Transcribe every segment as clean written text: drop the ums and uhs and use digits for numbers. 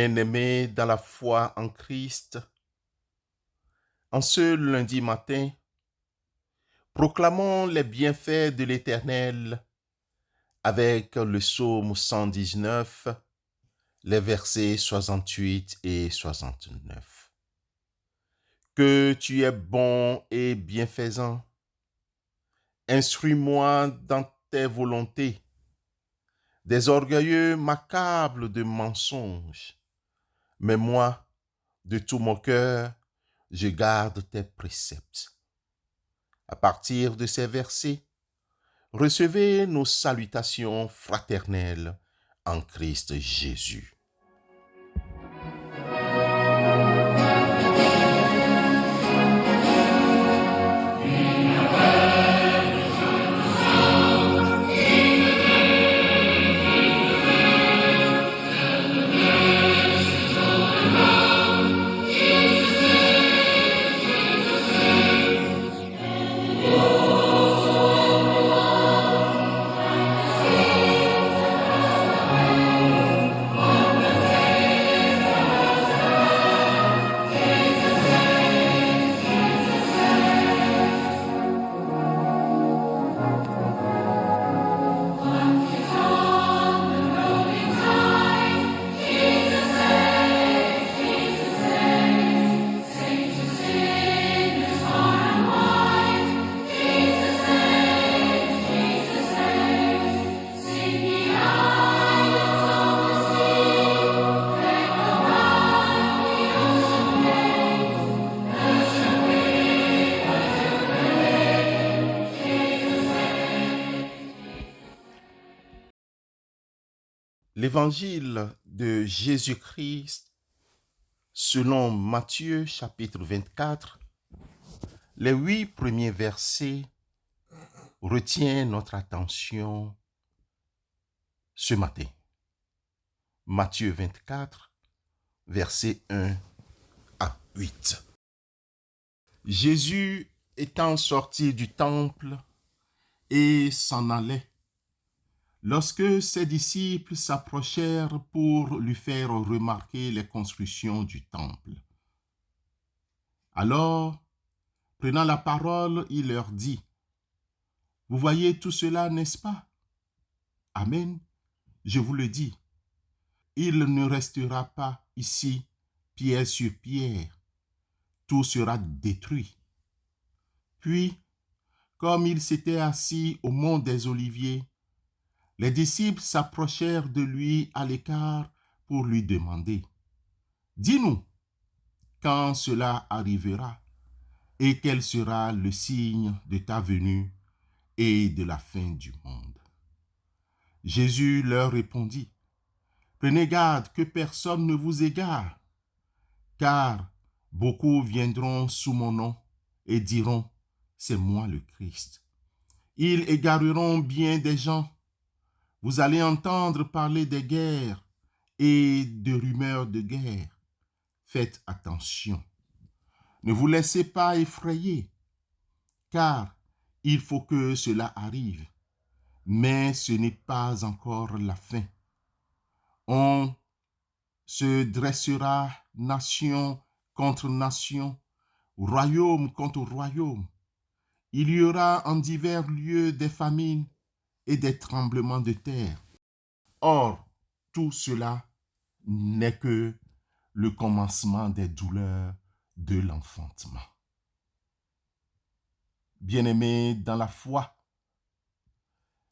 Bien-aimés dans la foi en Christ, en ce lundi matin, proclamons les bienfaits de l'Éternel avec le psaume 119, les versets 68 et 69. Que tu es bon et bienfaisant, instruis-moi dans tes volontés. Des orgueilleux m'accablent de mensonges, mais moi, de tout mon cœur, je garde tes préceptes. À partir de ces versets, recevez nos salutations fraternelles en Christ Jésus. L'évangile de Jésus-Christ selon Matthieu chapitre 24, les 8 premiers versets retiennent notre attention ce matin. Matthieu 24, versets 1 à 8. Jésus étant sorti du temple et s'en allait, lorsque ses disciples s'approchèrent pour lui faire remarquer les constructions du temple. Alors, prenant la parole, il leur dit, « Vous voyez tout cela, n'est-ce pas? Amen, je vous le dis. Il ne restera pas ici pierre sur pierre. Tout sera détruit. » Puis, comme il s'était assis au mont des Oliviers, les disciples s'approchèrent de lui à l'écart pour lui demander, « Dis-nous, quand cela arrivera et quel sera le signe de ta venue et de la fin du monde? » Jésus leur répondit, « Prenez garde que personne ne vous égare, car beaucoup viendront sous mon nom et diront, c'est moi le Christ. Ils égareront bien des gens. Vous allez entendre parler des guerres et de rumeurs de guerre. Faites attention. Ne vous laissez pas effrayer, car il faut que cela arrive, mais ce n'est pas encore la fin. On se dressera nation contre nation, royaume contre royaume. Il y aura en divers lieux des famines et des tremblements de terre. Or, tout cela n'est que le commencement des douleurs de l'enfantement. Bien-aimés dans la foi,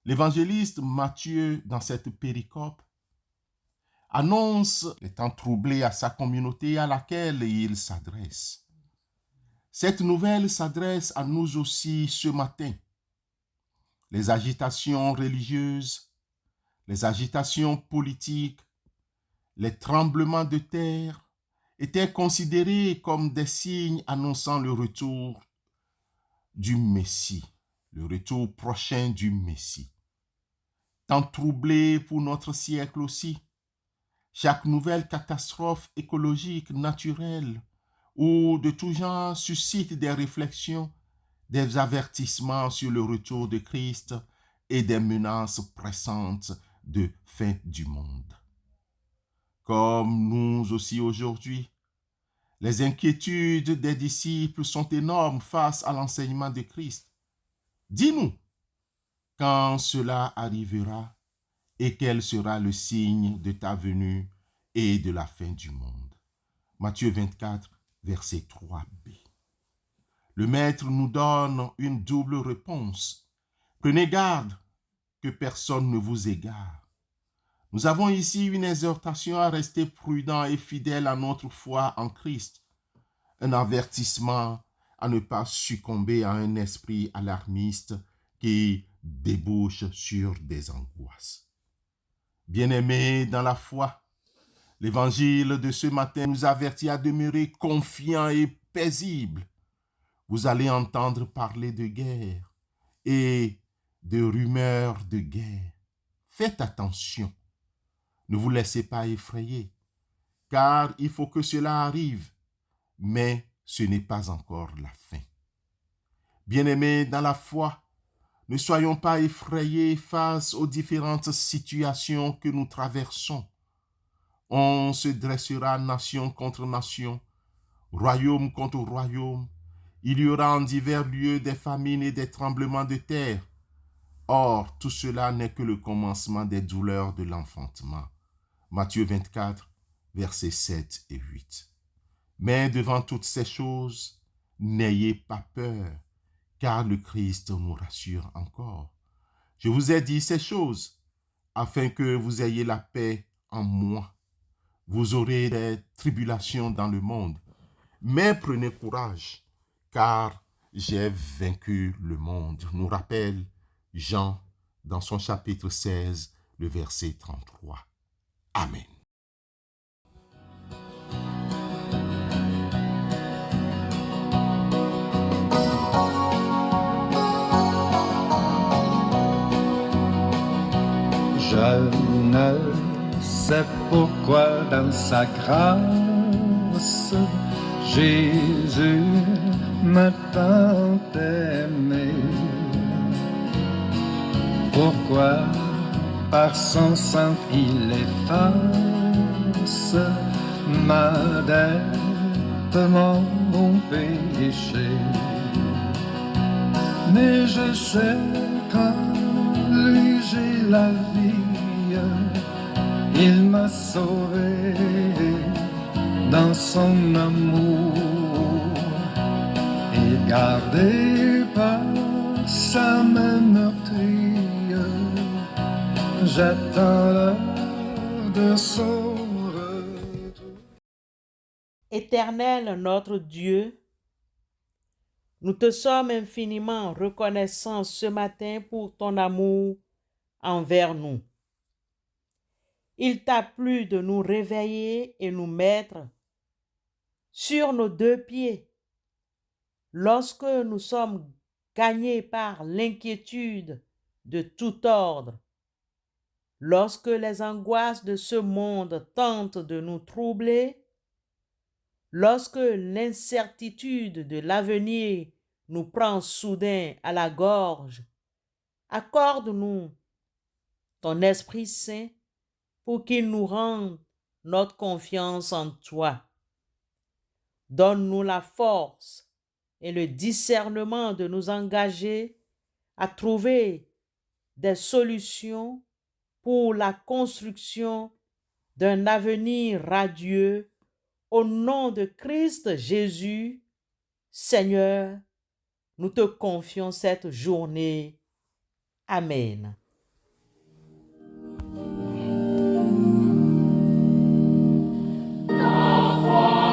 l'évangéliste Matthieu, dans cette péricope, annonce les temps troublés à sa communauté à laquelle il s'adresse. Cette nouvelle s'adresse à nous aussi ce matin. Les agitations religieuses, les agitations politiques, les tremblements de terre étaient considérés comme des signes annonçant le retour du Messie, le retour prochain du Messie. Temps troublé pour notre siècle aussi, chaque nouvelle catastrophe écologique, naturelle ou de tout genre suscite des réflexions, des avertissements sur le retour de Christ et des menaces pressantes de fin du monde. comme nous aussi aujourd'hui. Les inquiétudes des disciples sont énormes face à l'enseignement de Christ. Dis-nous quand cela arrivera et quel sera le signe de ta venue et de la fin du monde. Matthieu 24, verset 3b. Le Maître nous donne une double réponse. Prenez garde que personne ne vous égare. Nous avons ici une exhortation à rester prudent et fidèle à notre foi en Christ. Un avertissement à ne pas succomber à un esprit alarmiste qui débouche sur des angoisses. Bien-aimés dans la foi, l'évangile de ce matin nous avertit à demeurer confiants et paisibles. Vous allez entendre parler de guerre et de rumeurs de guerre. Faites attention. Ne vous laissez pas effrayer, car il faut que cela arrive, mais ce n'est pas encore la fin. Bien-aimés dans la foi, ne soyons pas effrayés face aux différentes situations que nous traversons. On se dressera nation contre nation, royaume contre royaume. Il y aura en divers lieux des famines et des tremblements de terre. Or, tout cela n'est que le commencement des douleurs de l'enfantement. Matthieu 24, versets 7 et 8. Mais devant toutes ces choses, n'ayez pas peur, car le Christ nous rassure encore. Je vous ai dit ces choses, afin que vous ayez la paix en moi. Vous aurez des tribulations dans le monde, mais prenez courage, car j'ai vaincu le monde, nous rappelle Jean dans son chapitre 16, le verset 33. Amen. Je ne sais pourquoi dans sa grâce Jésus m'a tant aimé. Pourquoi par son sang il efface ma dette, mon péché. Mais je sais qu'en lui j'ai la vie. Il m'a sauvé dans son amour et gardé par sa main meurtrière. J'attends l'heure de son retour. Éternel notre Dieu, nous te sommes infiniment reconnaissants ce matin pour ton amour envers nous. Il t'a plu de nous réveiller et nous mettre sur nos deux pieds lorsque nous sommes gagnés par l'inquiétude de tout ordre, lorsque les angoisses de ce monde tentent de nous troubler, lorsque l'incertitude de l'avenir nous prend soudain à la gorge. Accorde-nous ton Esprit Saint pour qu'il nous rende notre confiance en toi. Donne-nous la force et le discernement de nous engager à trouver des solutions pour la construction d'un avenir radieux au nom de Christ Jésus. Seigneur, nous te confions cette journée. Amen. La foi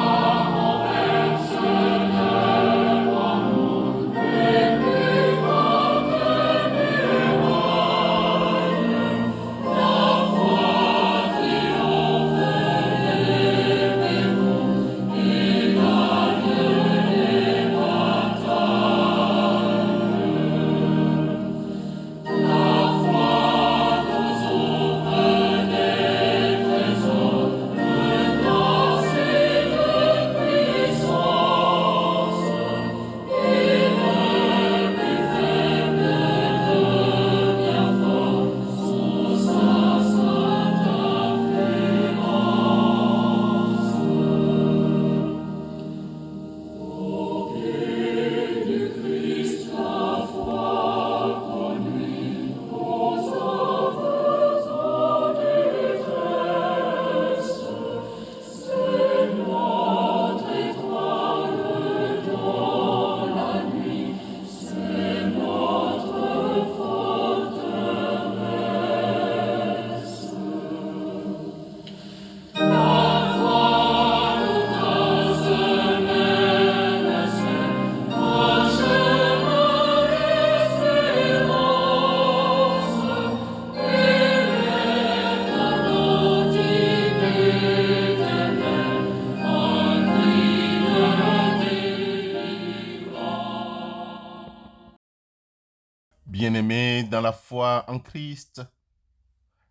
foi en Christ,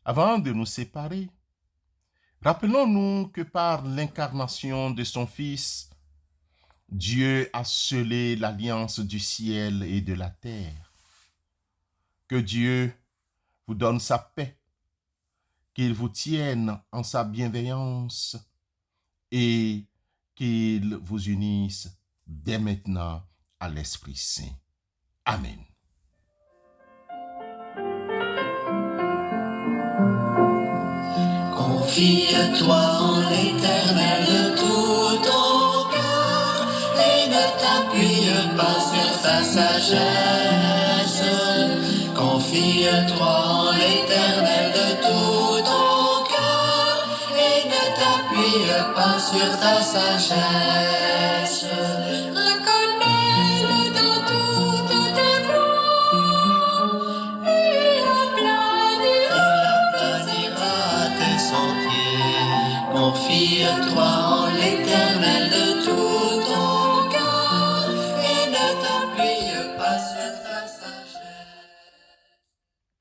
avant de nous séparer, rappelons-nous que par l'incarnation de son Fils, Dieu a scellé l'alliance du ciel et de la terre. Que Dieu vous donne sa paix, qu'il vous tienne en sa bienveillance et qu'il vous unisse dès maintenant à l'Esprit Saint. Amen. Confie-toi en l'Éternel de tout ton cœur et ne t'appuie pas sur ta sagesse. Confie-toi en l'Éternel de tout ton cœur et ne t'appuie pas sur ta sagesse. Reconnais-le dans toutes tes voies et il aplanira tes sentiers. Confie-toi